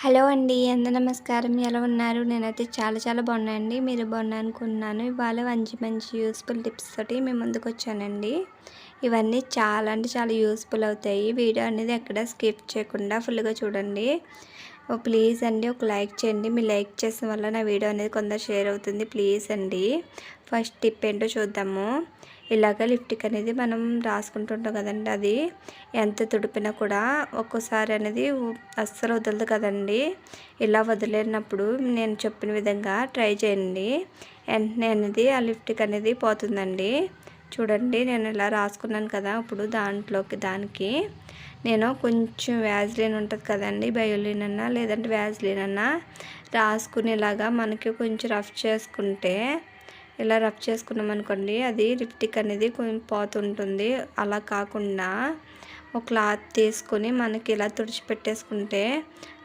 Hello అండి. అందరూ నమస్కారం. ఎలా ఉన్నారు? నేనైతే చాలా బాగున్నానండి. మీరు బాగున్నారు అనుకుంటున్నాను. ఇవాళ మంచి మంచి యూజ్‌ఫుల్ టిప్స్ తోటి మీ ముందుకొచ్చానండి. ఇవన్నీ చాలా అంటే చాలా యూజ్‌ఫుల్ అవుతాయి. వీడియో అనేది ఎక్కడ స్కిప్ చేయకుండా ఫుల్‌గా చూడండి. ప్లీజ్ అండి ఒక లైక్ చేయండి. మీరు లైక్ చేసిన వల్ల నా వీడియో అనేది కొందరు షేర్ అవుతుంది. ప్లీజ్ అండి. ఫస్ట్ టిప్ ఏంటో చూద్దాము. ఇలాగ లిప్‌స్టిక్ అనేది మనం రాసుకుంటుంటాం కదండీ! అది ఎంత తుడిపినా కూడా ఒక్కోసారి అనేది అస్సలు వదలదు కదండీ! ఇలా వదిలేనప్పుడు నేను చెప్పిన విధంగా ట్రై చేయండి. వెంటనే అనేది ఆ లిప్‌స్టిక్ అనేది పోతుందండి. చూడండి నేను ఇలా రాసుకున్నాను కదా! ఇప్పుడు దానికి నేను కొంచెం వ్యాజ్లిన్ ఉంటుంది కదండీ! బయోలిన్ అన్నా లేదంటే వ్యాజ్లిన్ అన్నా రాసుకునేలాగా మనకి కొంచెం రఫ్ చేసుకుంటే ఇలా రఫ్ చేసుకున్నాం అనుకోండి అది లిప్‌స్టిక్ అనేది కొంచెం పోతుంటుంది. అలా కాకుండా ఒక క్లాత్ తీసుకొని మనకి ఇలా తుడిచిపెట్టేసుకుంటే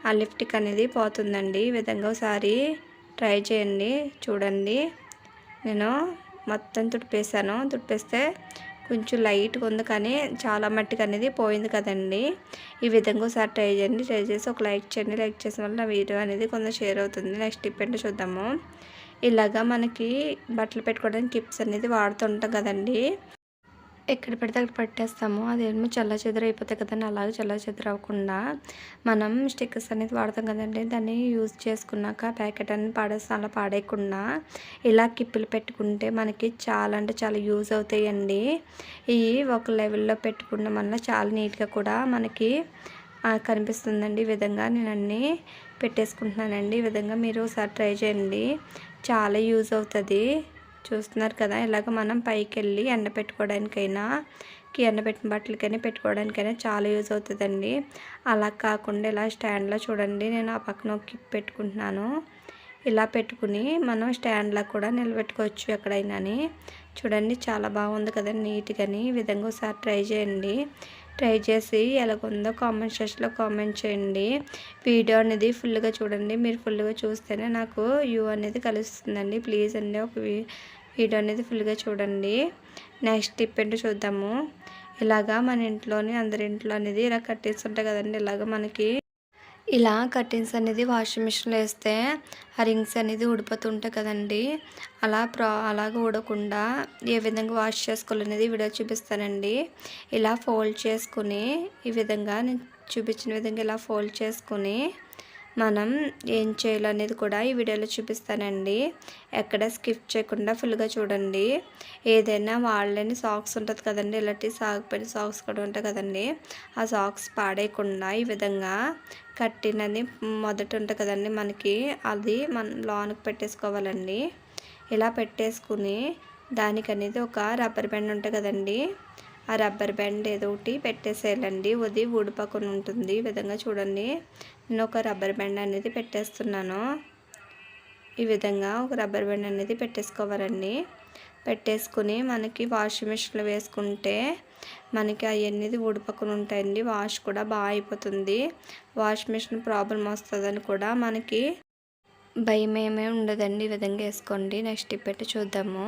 ఆ లిప్‌స్టిక్ అనేది పోతుందండి. ఈ విధంగా ఒకసారి ట్రై చేయండి. చూడండి నేను మొత్తం తుడిపేస్తే కొంచెం లైట్గా ఉంది కానీ చాలా మట్టికి అనేది పోయింది కదండి. ఈ విధంగా ఒకసారి ట్రై చేయండి. ట్రై చేసి ఒక లైక్ చేయండి. లైక్ చేసిన వల్ల నా వీడియో అనేది కొంచెం షేర్ అవుతుంది. నెక్స్ట్ టిప్ ఏంటో చూద్దాము. ఇలాగా మనకి బట్టలు పెట్టుకోవడానికి క్లిప్స్ అనేది వాడుతుంటాం కదండి. ఎక్కడ పెడితే అక్కడ పెట్టేస్తాము. అదేమో చెల్లాచెదురు అయిపోతాయి కదండి. అలాగే చెల్లాచెదురు అవ్వకుండా మనం స్టిక్కర్స్ అనేది వాడతాం కదండి. దాన్ని యూజ్ చేసుకున్నాక ప్యాకెట్ అనేది పాడేస్తాం. అలా పాడేయకుండా ఇలా కిప్పులు పెట్టుకుంటే మనకి చాలా అంటే చాలా యూజ్ అవుతాయండి. ఇవి ఒక లెవెల్లో పెట్టుకోవడం వల్ల చాలా నీట్గా కూడా మనకి కనిపిస్తుందండి. ఈ విధంగా నేను అన్నీ పెట్టేసుకుంటున్నానండి. ఈ విధంగా మీరు ఒకసారి ట్రై చేయండి. చాలా యూజ్ అవుతుంది. చూస్తున్నారు కదా ఇలాగ మనం పైకి వెళ్ళి ఎండబెట్టుకోవడానికైనా ఎండబెట్టిన బట్టలకైనా పెట్టుకోవడానికైనా చాలా యూజ్ అవుతుందండి. అలా కాకుండా ఇలా స్టాండ్లో చూడండి నేను ఆ పక్కన ఒక క్లిప్ పెట్టుకుంటున్నాను. ఇలా పెట్టుకుని మనం స్టాండ్లో కూడా నిలబెట్టుకోవచ్చు ఎక్కడైనా. చూడండి చాలా బాగుంది కదండి నీట్గాని. ఈ విధంగా ఒకసారి ట్రై చేయండి. ట్రై చేసి ఎలాగుందో కామెంట్ సెక్షన్లో కామెంట్ చేయండి. వీడియో అనేది ఫుల్గా చూడండి. మీరు ఫుల్గా చూస్తేనే నాకు వ్యూ అనేది కలుస్తుందండి. ప్లీజ్ అండి ఒక వీడియో అనేది ఫుల్గా చూడండి. నెక్స్ట్ టిప్ ఏంటో చూద్దాము. ఇలాగా మన ఇంట్లోని అందరి ఇంట్లో అనేది ఇలా కర్టెన్స్ ఉంటాయి కదండి. ఇలాగ మనకి ఇలా కర్టెన్స్ అనేది వాషింగ్ మిషన్లో వేస్తే ఆ రింగ్స్ అనేది ఊడిపోతుంటాయి కదండి. అలాగ ఊడకుండా ఏ విధంగా వాష్ చేసుకోవాలనేది వీడియో చూపిస్తానండి. ఇలా ఫోల్డ్ చేసుకుని ఈ విధంగా నేను చూపించిన విధంగా ఇలా ఫోల్డ్ చేసుకుని మనం ఏం చేయాలనేది కూడా ఈ వీడియోలో చూపిస్తానండి. ఎక్కడ స్కిప్ చేయకుండా ఫుల్గా చూడండి. ఏదైనా వాళ్ళని సాక్స్ ఉంటుంది కదండి. ఇలాంటి సాగిపోయిన సాక్స్ కూడా ఉంటాయి కదండి. ఆ సాక్స్ పాడేయకుండా ఈ విధంగా కట్టినది మొదట ఉంటుంది కదండి మనకి అది లోనికి పెట్టేసుకోవాలండి. ఇలా పెట్టేసుకుని దానికి అనేది ఒక రబ్బర్ బ్యాండ్ ఉంటుంది కదండి. ఆ రబ్బర్ బ్యాండ్ ఏదో ఒకటి పెట్టేసేయాలండి. అది ఊడిపోకుండా ఉంటుంది. ఈ విధంగా చూడండి నేను ఒక రబ్బర్ బ్యాండ్ అనేది పెట్టేస్తున్నాను. ఈ విధంగా ఒక రబ్బర్ బ్యాండ్ అనేది పెట్టేసుకోవాలండి. పెట్టేసుకుని మనకి వాషింగ్ మిషన్లో వేసుకుంటే మనకి అవన్నీ ఊడిపోకుండా ఉంటాయండి. వాష్ కూడా బాగా అయిపోతుంది. వాష్ మిషన్ ప్రాబ్లం వస్తుందని కూడా మనకి భయం ఏమీ ఉండదండి. ఈ విధంగా వేసుకోండి. నెక్స్ట్ టిప్ పెట్టి చూద్దాము.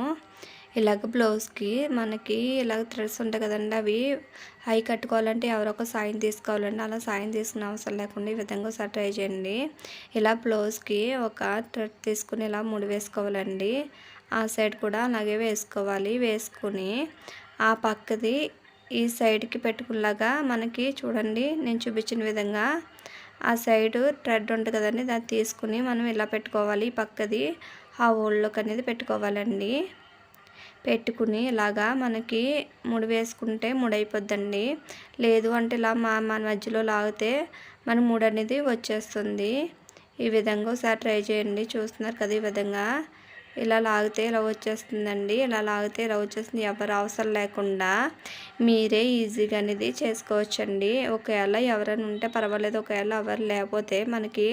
ఇలాగ బ్లౌజ్కి మనకి ఇలాగ థ్రెడ్స్ ఉంటాయి కదండి. అవి హై కట్టుకోవాలంటే ఎవరో ఒక సాయం తీసుకోవాలండి. అలా సాయం తీసుకునే అవసరం లేకుండా ఈ విధంగా ఒకసారి ట్రై చేయండి. ఇలా బ్లౌజ్కి ఒక థ్రెడ్ తీసుకుని ఇలా ముడి వేసుకోవాలండి. ఆ సైడ్ కూడా అలాగే వేసుకోవాలి. వేసుకుని ఆ పక్కది ఈ సైడ్కి పెట్టుకునేలాగా మనకి చూడండి నేను చూపించిన విధంగా ఆ సైడు థ్రెడ్ ఉంటుంది కదండి. దాన్ని తీసుకుని మనం ఇలా పెట్టుకోవాలి. ఈ పక్కది ఆ హోల్లోకి అనేది పెట్టుకోవాలండి. పెట్టుకుని ఇలాగా మనకి ముడి వేసుకుంటే ముడి అయిపోద్దండి. లేదు అంటే ఇలా మన మధ్యలో లాగితే మన ముడి అనేది వచ్చేస్తుంది. ఈ విధంగా ఒకసారి ట్రై చేయండి. చూస్తున్నారు కదా ఈ విధంగా ఇలా లాగితే ఇలా వచ్చేస్తుందండి. ఇలా లాగితే ఇలా వచ్చేస్తుంది. ఎవరు అవసరం లేకుండా మీరే ఈజీగా అనేది చేసుకోవచ్చండి. ఒకవేళ ఎవరైనా ఉంటే పర్వాలేదు. ఒకవేళ ఎవరు లేకపోతే మనకి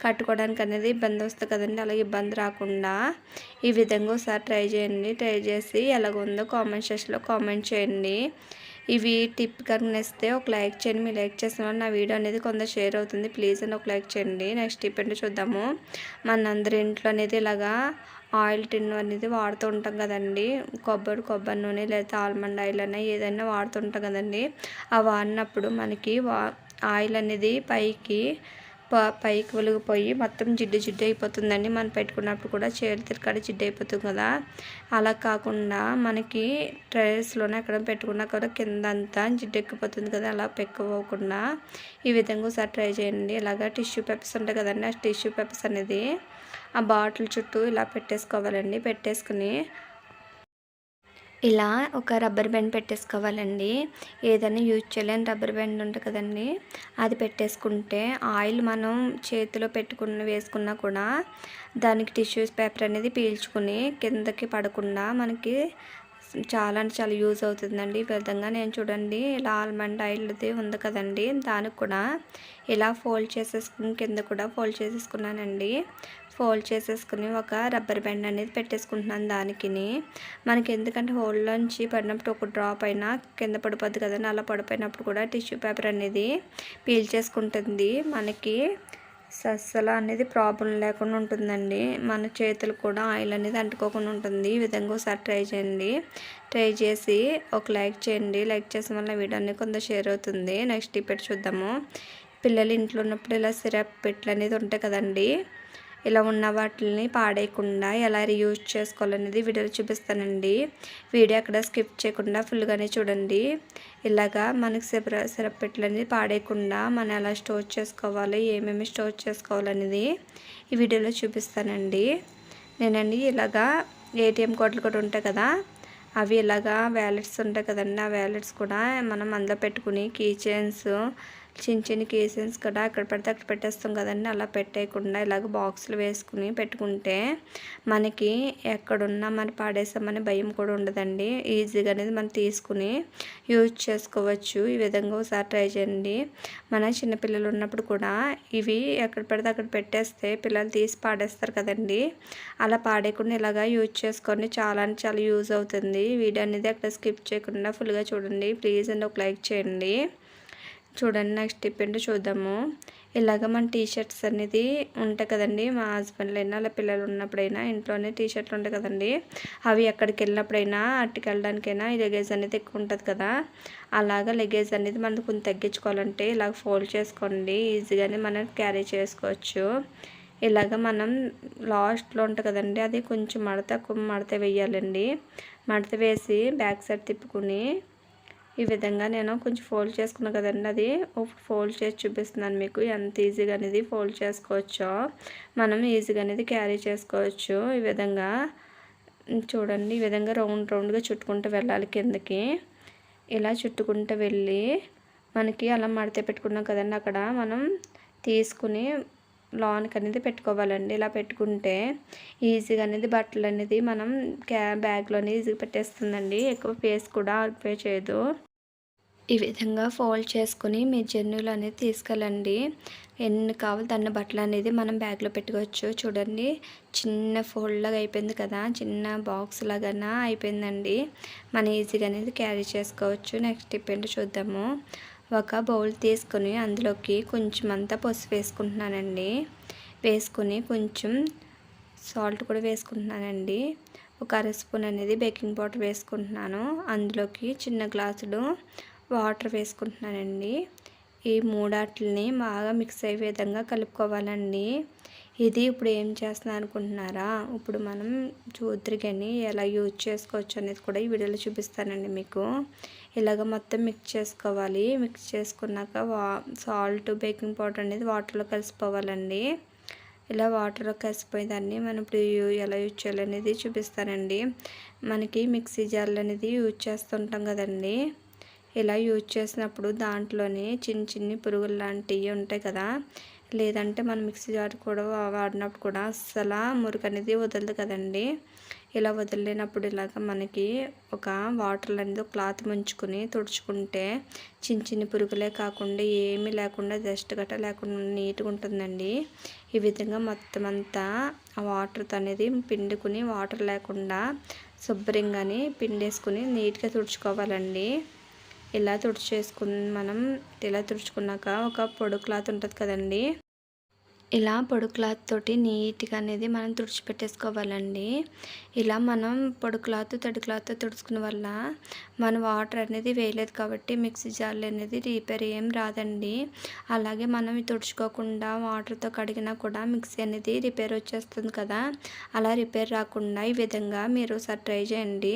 కట్టుకోవడానికి అనేది ఇబ్బంది వస్తుంది కదండి. అలా ఇబ్బంది రాకుండా ఈ విధంగా ఒకసారి ట్రై చేయండి. ట్రై చేసి ఎలాగుందో కామెంట్ సెక్షన్లో కామెంట్ చేయండి. ఇవి టిప్ కనుక నచ్చితే ఒక లైక్ చేయండి. మీరు లైక్ చేసిన వల్ల నా వీడియో అనేది కొంత షేర్ అవుతుంది. ప్లీజ్ అని ఒక లైక్ చేయండి. నెక్స్ట్ టిప్ ఏంటో చూద్దాము. మనందరి ఇంట్లో అనేది ఇలాగా ఆయిల్ టిన్ అనేది వాడుతూ ఉంటాం కదండి. కొబ్బరి నూనె లేదా ఆల్మండ్ ఆయిల్ అయినా ఏదైనా వాడుతుంటాం కదండి. అవి వాడినప్పుడు మనకి ఆయిల్ అనేది పైకి పైకి ఒలిగిపోయి మొత్తం జిడ్డు జిడ్డు అయిపోతుందండి. మనం పెట్టుకున్నప్పుడు కూడా చేతులు కాడ జిడ్డు అయిపోతుంది కదా. అలా కాకుండా మనకి ట్రేస్లోనే ఎక్కడ పెట్టుకున్నా కూడా కింద అంతా జిడ్డు ఎక్కిపోతుంది కదా. అలా పెట్టుకోకుండా ఈ విధంగా ఒకసారి ట్రై చేయండి. ఇలాగ టిష్యూ పేపర్స్ ఉంటాయి కదండి, ఆ టిష్యూ పేపర్స్ అనేది ఆ బాటిల్ చుట్టూ ఇలా పెట్టేసుకోవాలండి. పెట్టేసుకుని ఇలా ఒక రబ్బర్ బ్యాండ్ పెట్టేసుకోవాలండి. ఏదైనా యూజ్ చేయలేని రబ్బర్ బ్యాండ్ ఉంటుంది కదండి, అది పెట్టేసుకుంటే ఆయిల్ మనం చేతిలో వేసుకున్నా కూడా దానికి టిష్యూస్ పేపర్ అనేది పీల్చుకుని కిందకి పడకుండా మనకి చాలా అంటే చాలా యూజ్ అవుతుందండి. ఈ విధంగా నేను చూడండి ఇలా ఆల్మండ్ ఆయిల్ది ఉంది కదండి, దానికి కూడా ఇలా ఫోల్డ్ చేసేసుకుని కింద కూడా ఫోల్డ్ చేసేసుకున్నానండి. ఫోల్డ్ చేసేసుకుని ఒక రబ్బర్ బ్యాండ్ అనేది పెట్టేసుకుంటున్నాను దానికి. మనకి ఎందుకంటే హోల్లోంచి పడినప్పుడు ఒక డ్రాప్ అయినా కింద పడిపోద్ది కదండి, అలా పడిపోయినప్పుడు కూడా టిష్యూ పేపర్ అనేది పీల్ చేసుకుంటుంది. మనకి అస్సలు అనేది ప్రాబ్లం లేకుండా ఉంటుందండి. మన చేతులు కూడా ఆయిల్ అనేది అంటుకోకుండా ఉంటుంది. ఈ విధంగా ఒకసారి ట్రై చేయండి. ట్రై చేసి ఒక లైక్ చేయండి. లైక్ చేసిన వల్ల వీడియో అనేది కొంత షేర్ అవుతుంది. నెక్స్ట్ టిప్ చూద్దాము. పిల్లలు ఇంట్లో ఉన్నప్పుడు ఇలా సిరప్ పెట్లు అనేది ఉంటాయి కదండి, ఇలా ఉన్న వాటిని పాడేయకుండా ఎలా రీయూజ్ చేసుకోవాలనేది వీడియోలో చూపిస్తానండి. వీడియో అక్కడ స్కిప్ చేయకుండా ఫుల్గానే చూడండి. ఇలాగా మనకి సిరప్ పెట్లు అనేది పాడేయకుండా మనం ఎలా స్టోర్ చేసుకోవాలి, ఏమేమి స్టోర్ చేసుకోవాలనేది ఈ వీడియోలో చూపిస్తానండి. నేనండి ఇలాగా ఏటీఎం కార్డులు కూడా ఉంటాయి కదా, అవి ఇలాగా వ్యాలెట్స్ ఉంటాయి కదండి, ఆ వ్యాలెట్స్ కూడా మనం అందులో పెట్టుకుని కీ చైన్స్ చిన్న చిన్న కేసెన్స్ కూడా అక్కడ పడితే అక్కడ పెట్టేస్తాం కదండి, అలా పెట్టేయకుండా ఇలాగ బాక్సులు వేసుకుని పెట్టుకుంటే మనకి ఎక్కడున్నా మనం పాడేసామని భయం కూడా ఉండదండి. ఈజీగా అనేది మనం తీసుకుని యూజ్ చేసుకోవచ్చు. ఈ విధంగా ఒకసారి ట్రై చేయండి. మన చిన్నపిల్లలు ఉన్నప్పుడు కూడా ఇవి ఎక్కడ పడితే అక్కడ పెట్టేస్తే పిల్లలు తీసి పాడేస్తారు కదండి, అలా పాడేయకుండా ఇలాగా యూజ్ చేసుకొని చాలా అంటే చాలా యూజ్ అవుతుంది. వీడియో అనేది అక్కడ స్కిప్ చేయకుండా ఫుల్గా చూడండి ప్లీజ్ అండి. ఒక లైక్ చేయండి. చూడండి నెక్స్ట్ టిప్ ఏంటో చూద్దాము. ఇలాగ మన టీషర్ట్స్ అనేది ఉంటాయి కదండి, మా హస్బెండ్లు అయినా అలా పిల్లలు ఉన్నప్పుడైనా ఇంట్లోనే టీషర్ట్లు ఉంటాయి కదండి, అవి ఎక్కడికి వెళ్ళినప్పుడైనా అట్టుకు వెళ్ళడానికైనా ఈ లగేజ్ అనేది ఎక్కువ ఉంటుంది కదా. అలాగ లగేజ్ అనేది మనం కొంచెం తగ్గించుకోవాలంటే ఇలాగ ఫోల్డ్ చేసుకోండి, ఈజీగానే మనం క్యారీ చేసుకోవచ్చు. ఇలాగ మనం లాస్ట్లో ఉంటుంది కదండి, అది కొంచెం మడత వేయాలండి. మడత వేసి బ్యాక్ సైడ్ తిప్పుకుని ఈ విధంగా నేను కొంచెం ఫోల్డ్ చేసుకున్నాను కదండి, అది ఫోల్డ్ చేసి చూపిస్తున్నాను మీకు ఎంత ఈజీగా అనేది ఫోల్డ్ చేసుకోవచ్చో మనం ఈజీగా అనేది క్యారీ చేసుకోవచ్చు. ఈ విధంగా చూడండి, ఈ విధంగా రౌండ్గా చుట్టుకుంటూ వెళ్ళాలి కిందకి. ఇలా చుట్టుకుంటూ వెళ్ళి మనకి అలా మడత పెట్టుకున్నాం కదండి, అక్కడ మనం తీసుకుని లాన్కి అనేది పెట్టుకోవాలండి. ఇలా పెట్టుకుంటే ఈజీగా అనేది బట్టలు అనేది మనం బ్యాగ్లోనే ఈజీగా పెట్టేస్తుందండి. ఎక్కువ ఫేస్ కూడా ఆక్యుపై చేయదు. ఈ విధంగా ఫోల్డ్ చేసుకుని మీ జర్నీలు అనేది తీసుకెళ్ళండి. ఎన్ని కావాలి దాన్ని బట్టలు అనేది మనం బ్యాగ్లో పెట్టుకోవచ్చు. చూడండి చిన్న ఫోల్డ్ లాగా అయిపోయింది కదా, చిన్న బాక్స్ లాగా అయిపోయిందండి. మనం ఈజీగా అనేది క్యారీ చేసుకోవచ్చు. నెక్స్ట్ టిప్ ఏంటో చూద్దాము. ఒక బౌల్ తీసుకొని అందులోకి కొంచెం అంతా పసుపు వేసుకుంటున్నానండి. వేసుకుని కొంచెం సాల్ట్ కూడా వేసుకుంటున్నానండి. ఒక అర స్పూన్ అనేది బేకింగ్ పౌడర్ వేసుకుంటున్నాను. అందులోకి చిన్న గ్లాసులు వాటర్ వేసుకుంటున్నానండి. ఈ మూడాటిని బాగా మిక్స్ అయ్యే విధంగా కలుపుకోవాలండి. ఇది ఇప్పుడు ఏం చేస్తున్నాను అనుకుంటున్నారా, ఇప్పుడు మనం చూద్దురుగాని ఎలా యూజ్ చేసుకోవచ్చు అనేది కూడా ఈ వీడియోలో చూపిస్తానండి మీకు. ఇలాగ మొత్తం మిక్స్ చేసుకోవాలి. మిక్స్ చేసుకున్నాక సాల్ట్ బేకింగ్ పౌడర్ అనేది వాటర్లో కలిసిపోవాలండి. ఇలా వాటర్లో కలిసిపోయేదాన్ని మనం ఇప్పుడు ఎలా యూజ్ చేయాలనేది చూపిస్తానండి. మనకి మిక్సీ జార్లు అనేది యూజ్ చేస్తుంటాం కదండి, ఇలా యూజ్ చేసినప్పుడు దాంట్లోనే చిన్ని పురుగులు లాంటివి ఉంటాయి కదా, లేదంటే మనం మిక్సీ జార్ కూడా వాడినప్పుడు కూడా అస్సలు మురికి అనేది వదలదు కదండి. ఇలా వదిలేనప్పుడు ఇలాగ మనకి ఒక వాటర్ అనేది ఒక క్లాత్ ముంచుకొని తుడుచుకుంటే చిన్ని పురుగులే కాకుండా ఏమీ లేకుండా డస్ట్ గట్రా లేకుండా నీట్గా ఉంటుందండి. ఈ విధంగా మొత్తం అంతా ఆ వాటర్తో అనేది పిండుకుని వాటర్ లేకుండా శుభ్రంగాని పిండేసుకుని నీట్గా తుడుచుకోవాలండి. ఇలా మనం ఇలా తుడుచుకున్నాక ఒక పొడి క్లాత్ ఉంటుంది కదండి, ఇలా పొడి క్లాత్ తోటి నీట్‌గా అనేది మనం తుడిచిపెట్టేసుకోవాలండి. ఇలా మనం పొడి క్లాత్, తడి క్లాత్‌తో తుడుచుకున్న వల్ల మనం వాటర్ అనేది వేయలేదు కాబట్టి మిక్సీ జార్‌లో అనేది రిపేర్ ఏం రాదండి. అలాగే మనం తుడుచుకోకుండా వాటర్‌తో కడిగినా కూడా మిక్సీ అనేది రిపేర్ వచ్చేస్తుంది కదా! అలా రిపేర్ రాకుండా ఈ విధంగా మీరు ఒకసారి ట్రై చేయండి.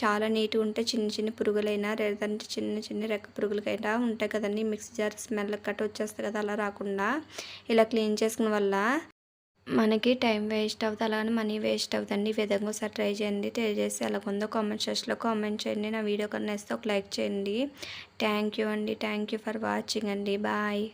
చాలా నీట్‌గా ఉంటే చిన్న చిన్న పురుగులైనా లేదంటే చిన్న చిన్న రెక్క పురుగులకైనా ఉంటాయి కదండీ! మిక్సీ జార్ స్మెల్ గట్ట వచ్చేస్తాయి కదా! అలా రాకుండా ఇలా క్లీన్ చేసుకున్న వల్ల మనకి టైం వేస్ట్ అవుతుంది. అలానే మనీ వేస్ట్ అవుతుందండి. ఈ విధంగా ఒకసారి ట్రై చేయండి. ట్రై చేసి ఎలాగుందో కామెంట్ సెక్షన్‌లో కామెంట్ చేయండి. నా వీడియో కన్నా నచ్చితే ఒక లైక్ చేయండి. థ్యాంక్ యూ అండి. థ్యాంక్ యూ ఫర్ వాచింగ్ అండి. బాయ్.